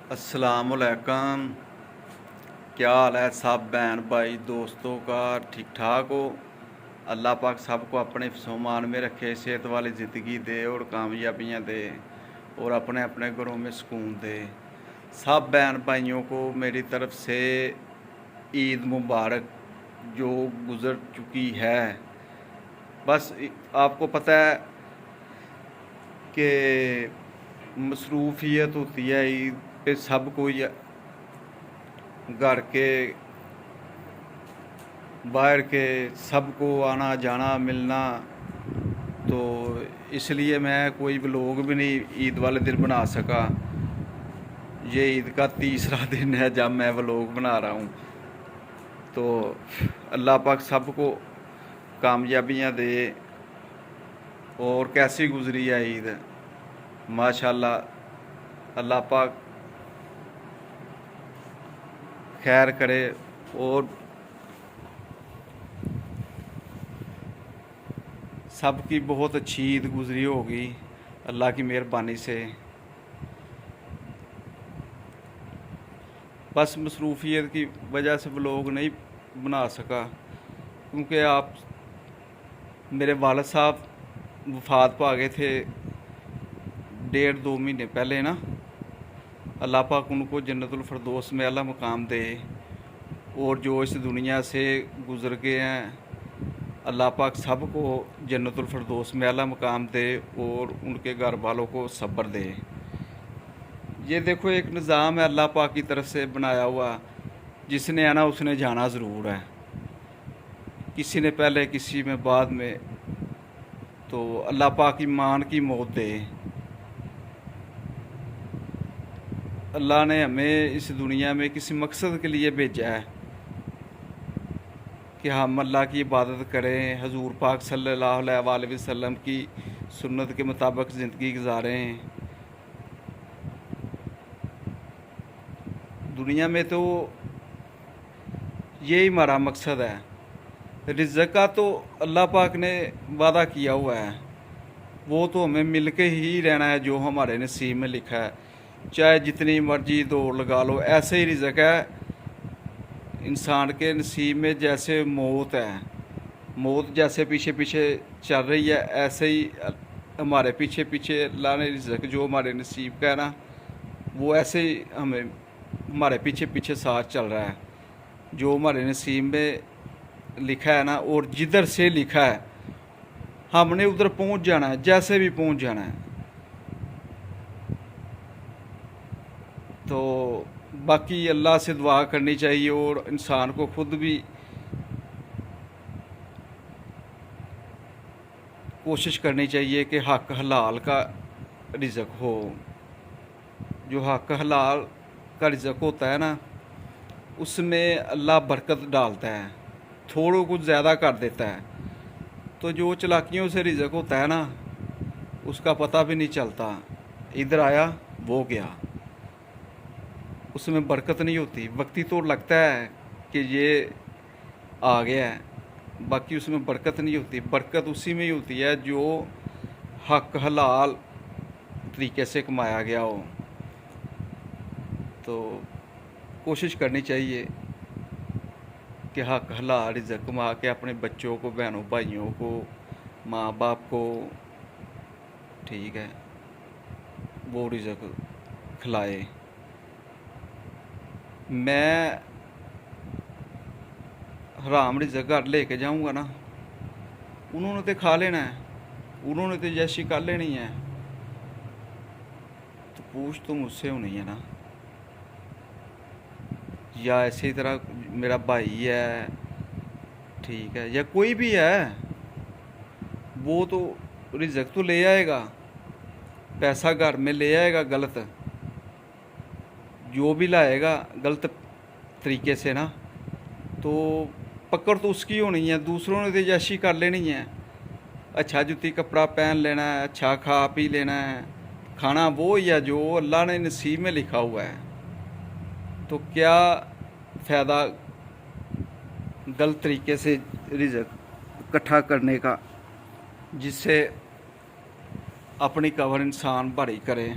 अस्सलामुअलैकुम। क्या हाल है सब बहन भाई दोस्तों का? ठीक ठाक हो? अल्लाह पाक सबको अपने फसोमान में रखे, सेहत वाली ज़िंदगी दे और कामयाबियाँ दे और अपने अपने घरों में सुकून दे। सब बहन भाइयों को मेरी तरफ से ईद मुबारक जो गुज़र चुकी है। बस आपको पता है कि मसरूफियत होती है ईद पे, सब कोई घर के बाहर के सबको आना जाना मिलना, तो इसलिए मैं कोई व्लॉग भी नहीं ईद वाले दिन बना सका। ये ईद का तीसरा दिन है जब मैं व्लॉग बना रहा हूँ। तो अल्लाह पाक सबको कामयाबियाँ दे। और कैसी गुजरी है ईद? माशाल्लाह, अल्लाह पाक खैर करे और सबकी बहुत अच्छी ईद गुजरी होगी अल्लाह की मेहरबानी से। बस मसरूफियत की वजह से व्लॉग नहीं बना सका, क्योंकि आप मेरे वालिद साहब वफात पा गए थे 1.5-2 महीने पहले ना। अल्लाह पाक उनको जन्नतुल फिरदौस में आला मकाम दे। और जो इस दुनिया से गुज़र गए हैं, अल्लाह पाक सबको जन्नतुल फिरदौस में आला मकाम दे और उनके घर वालों को सब्र दे। ये देखो एक निज़ाम है अल्लाह पाक की तरफ से बनाया हुआ, जिसने आना उसने जाना ज़रूर है। किसी ने पहले किसी में बाद में, तो अल्लाह पाक ईमान की मौत दे। अल्लाह ने हमें इस दुनिया में किसी मकसद के लिए भेजा है कि हम अल्लाह की इबादत करें, हजूर पाक सल्लल्लाहु अलैहि वसल्लम की सुन्नत के मुताबिक ज़िंदगी गुजारें। दुनिया में तो यही हमारा मकसद है। रिज़्क़ का तो अल्लाह पाक ने वादा किया हुआ है, वो तो हमें मिल के ही रहना है जो हमारे नसीब में लिखा है। चाहे जितनी मर्जी दौड़ लगा लो, ऐसे ही रिज़्क़ है इंसान के नसीब में। जैसे मौत है, मौत जैसे पीछे पीछे चल रही है, ऐसे ही हमारे पीछे पीछे अल्लाह ने रिज़्क़ जो हमारे नसीब का है ना, वो ऐसे ही हमें हमारे पीछे पीछे साथ चल रहा है। जो हमारे नसीब में लिखा है ना, और जिधर से लिखा है हमने उधर पहुंच जाना है, जैसे भी पहुंच जाना है। तो बाकी अल्लाह से दुआ करनी चाहिए और इंसान को खुद भी कोशिश करनी चाहिए कि हक हलाल का रिज़्क़ हो। जो हक हलाल का रिज़्क़ होता है ना, उसमें अल्लाह बरकत डालता है, थोड़ा कुछ ज़्यादा कर देता है। तो जो चालाकियों से रिज़्क़ होता है ना, उसका पता भी नहीं चलता, इधर आया वो गया, उसमें बरकत नहीं होती। वक्ती तो लगता है कि ये आ गया है, बाकी उसमें बरकत नहीं होती। बरकत उसी में ही होती है जो हक हलाल तरीके से कमाया गया हो। तो कोशिश करनी चाहिए कि हक हलाल रिज़्क़ कमा के अपने बच्चों को, बहनों भाइयों को, माँ बाप को, ठीक है, वो रिज़्क़ खिलाए। मैं हराम रिज़्क़ घर लेके जाऊंगा ना, उन्होंने तो खा लेना है, उन्होंने तो जैशी कर लेनी है। तो पूछ तो मुझसे होनी है ना। या इसी तरह मेरा भाई है, ठीक है, या कोई भी है, वो तो रिज़्क़ तो ले आएगा, पैसा घर में ले आएगा गलत, जो भी लाएगा गलत तरीके से ना, तो पकड़ तो उसकी होनी है। दूसरों ने तो जैशी कर लेनी है, अच्छा जुती कपड़ा पहन लेना है, अच्छा खा पी लेना है, खाना वो ही है जो अल्लाह ने नसीब में लिखा हुआ है। तो क्या फ़ायदा गलत तरीके से रिज़्क़ इकट्ठा करने का, जिससे अपनी कबर इंसान भरी करे।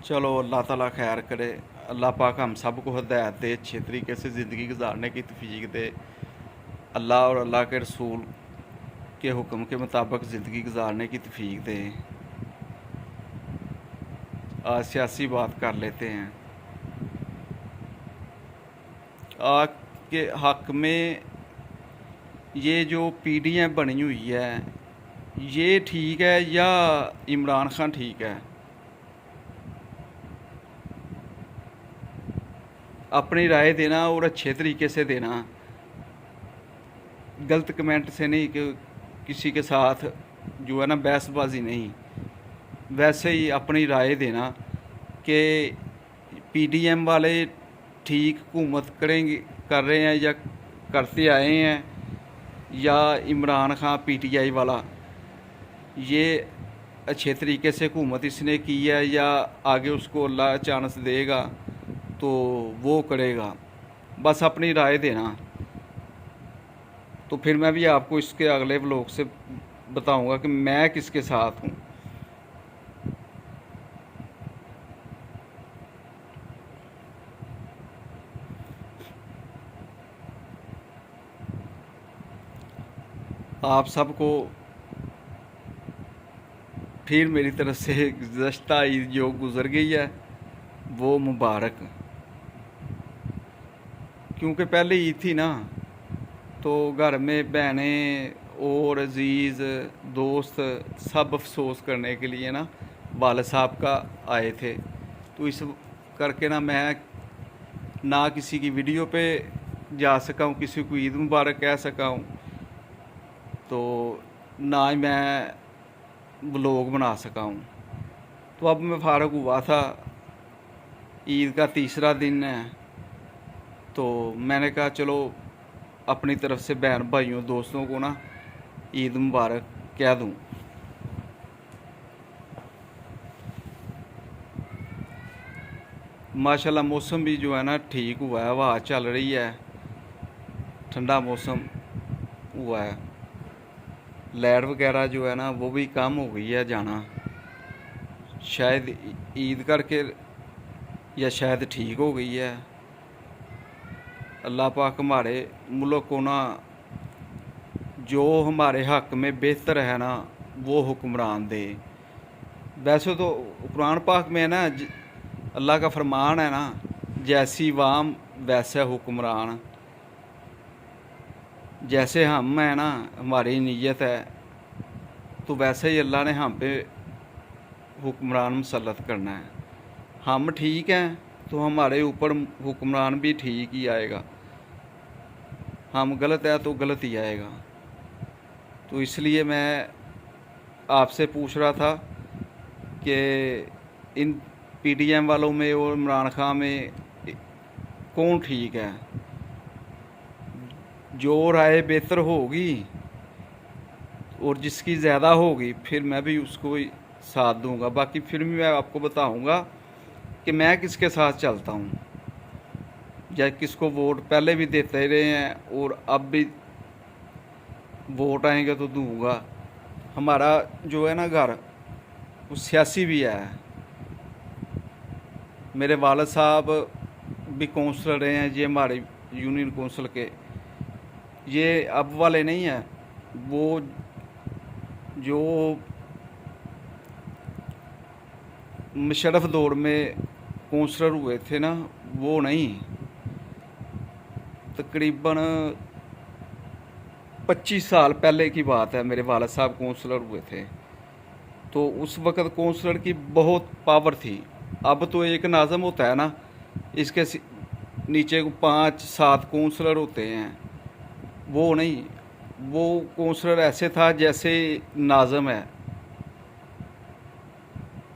चलो अल्लाह ताला खैर करे। अल्लाह पाक हम सब को हदायत दे, अच्छे तरीके से ज़िंदगी गुजारने की तौफीक दे। अल्लाह और अल्लाह के रसूल के हुक्म के मुताबिक ज़िंदगी गुजारने की तौफीक दे। आज सियासी बात कर लेते हैं। आग के हक़ में ये जो पीढ़ियाँ बनी हुई है, ये ठीक है या इमरान खान ठीक है? अपनी राय देना और अच्छे तरीके से देना, गलत कमेंट से नहीं कि किसी के साथ जो है ना बहसबाजी नहीं, वैसे ही अपनी राय देना कि पीडीएम वाले ठीक हुकूमत करेंगे, कर रहे हैं या करते आए हैं, या इमरान खान पीटीआई वाला ये अच्छे तरीके से हुकूमत इसने की है या आगे उसको अल्लाह चांस देगा तो वो करेगा। बस अपनी राय देना। तो फिर मैं भी आपको इसके अगले व्लॉग से बताऊंगा कि मैं किसके साथ हूँ। आप सबको फिर मेरी तरफ से गुज़श्ता ईद जो गुज़र गई है वो मुबारक, क्योंकि पहले ईद थी ना, तो घर में बहनें और अजीज़ दोस्त सब अफसोस करने के लिए ना वालिद साहब का आए थे। तो इस करके ना मैं ना किसी की वीडियो पे जा सका हूँ, किसी को ईद मुबारक कह सका हूँ, तो ना ही मैं व्लॉग बना सका हूँ। तो अब मैं फ़ारग हुआ था, ईद का तीसरा दिन है, तो मैंने कहा चलो अपनी तरफ से बहन भाइयों दोस्तों को ना ईद मुबारक कह दूँ। माशाल्लाह मौसम भी जो है ना ठीक हुआ है, हवा चल रही है, ठंडा मौसम हुआ है। लाइट वगैरह जो है ना वो भी कम हो गई है जाना, शायद ईद करके या शायद ठीक हो गई है। अल्लाह पाक हमारे मुल्क को ना जो हमारे हक़ में बेहतर है ना वो हुक्मरान दे। वैसे तो कुरान पाक में ना अल्लाह का फरमान है ना, जैसी वाम वैसा हुक्मरान। जैसे हम हैं ना, हमारी नीयत है, तो वैसे ही अल्लाह ने हम पे हुक्मरान मुसल्लत करना है। हम ठीक हैं तो हमारे ऊपर हुक्मरान भी ठीक ही आएगा, हम गलत है तो गलत ही आएगा। तो इसलिए मैं आपसे पूछ रहा था कि इन पीडीएम वालों में और इमरान खान में कौन ठीक है? जो राय बेहतर होगी और जिसकी ज़्यादा होगी फिर मैं भी उसको ही साथ दूंगा। बाकी फिर भी मैं आपको बताऊंगा कि मैं किसके साथ चलता हूँ, या किसको वोट पहले भी देते रहे हैं और अब भी वोट आएंगे तो दूंगा। हमारा जो है ना घर वो सियासी भी है। मेरे वालिद साहब भी कौंसलर रहे हैं, ये हमारे यूनियन कौंसिल के, ये अब वाले नहीं हैं, वो जो मुशर्रफ दौर में कौंसलर हुए थे ना वो नहीं। तकरीबन 25 साल पहले की बात है, मेरे वालिद साहब कौंसलर हुए थे, तो उस वक़्त कौंसलर की बहुत पावर थी। अब तो एक नाज़म होता है ना, इसके नीचे 5-7 कौंसलर होते हैं, वो नहीं, वो कौंसलर ऐसे था जैसे नाज़म है,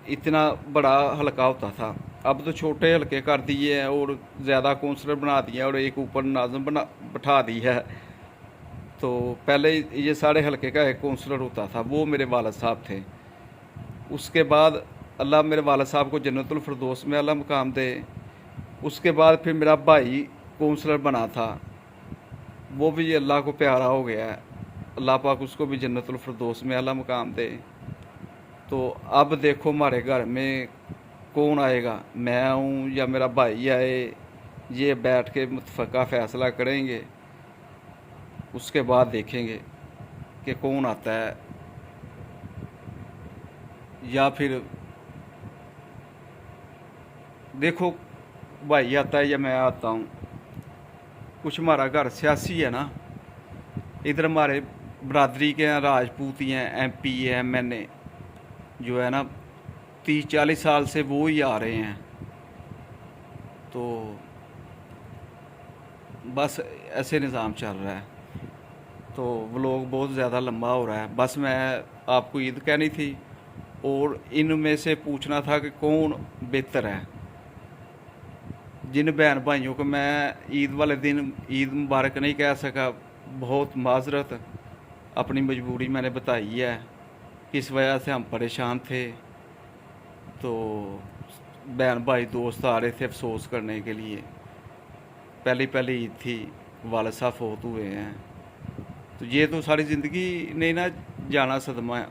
इतना बड़ा हल्का होता था। अब तो छोटे हल्के कर दिए हैं और ज़्यादा कौंसलर बना दिए और एक ऊपर नाज़म बैठा दी है। तो पहले ये सारे हल्के का एक कौंसलर होता था, वो मेरे वालिद साहब थे। उसके बाद अल्लाह मेरे वालिद साहब को जन्नतुल फिरदौस में अल्लाह मुकाम दे। उसके बाद फिर मेरा भाई कौंसलर बना था, वो भी अल्लाह को प्यारा हो गया है, अल्लाह पाक उसको भी जन्नतुल फिरदौस में अल्लाह मुकाम दे। तो अब देखो हमारे घर में कौन आएगा, मैं आऊँ या मेरा भाई आए, ये बैठ के मुतफ़क़ा फ़ैसला करेंगे। उसके बाद देखेंगे कि कौन आता है, या फिर देखो भाई आता है या मैं आता हूँ। कुछ हमारा घर सियासी है ना, इधर हमारे बरादरी के हैं, राजपूत ही हैं, MP है, MNA जो है ना 30-40 साल से वो ही आ रहे हैं। तो बस ऐसे निज़ाम चल रहा है। तो व्लॉग बहुत ज़्यादा लंबा हो रहा है। बस मैं आपको ईद कहनी थी और इनमें से पूछना था कि कौन बेहतर है। जिन बहन भाइयों को मैं ईद वाले दिन ईद मुबारक नहीं कह सका, बहुत माजरत, अपनी मजबूरी मैंने बताई है, किस वजह से हम परेशान थे। तो बहन भाई दोस्त आ रहे थे अफसोस करने के लिए। पहली पहली ईद थी, वालिद साहब फौत हुए हैं। तो ये तो सारी ज़िंदगी नहीं ना जाना सदमा है।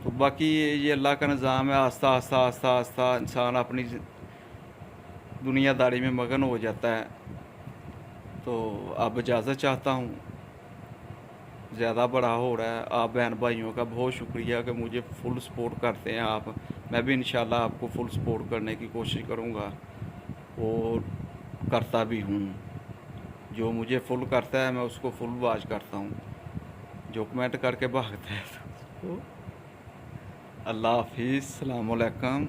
तो बाकी ये अल्लाह का निज़ाम है, आस्ता आस्ता आस्ता आस्ता इंसान अपनी दुनियादारी में मगन हो जाता है। तो अब इजाज़त चाहता हूँ, ज़्यादा बड़ा हो रहा है। आप बहन भाइयों का बहुत शुक्रिया कि मुझे फुल सपोर्ट करते हैं आप। मैं भी इंशाल्लाह आपको फुल सपोर्ट करने की कोशिश करूँगा और करता भी हूँ। जो मुझे फुल करता है मैं उसको फुल वाच करता हूँ, जो कमेंट करके भागता है तो अल्लाह हाफिज़, अस्सलाम वालेकुम।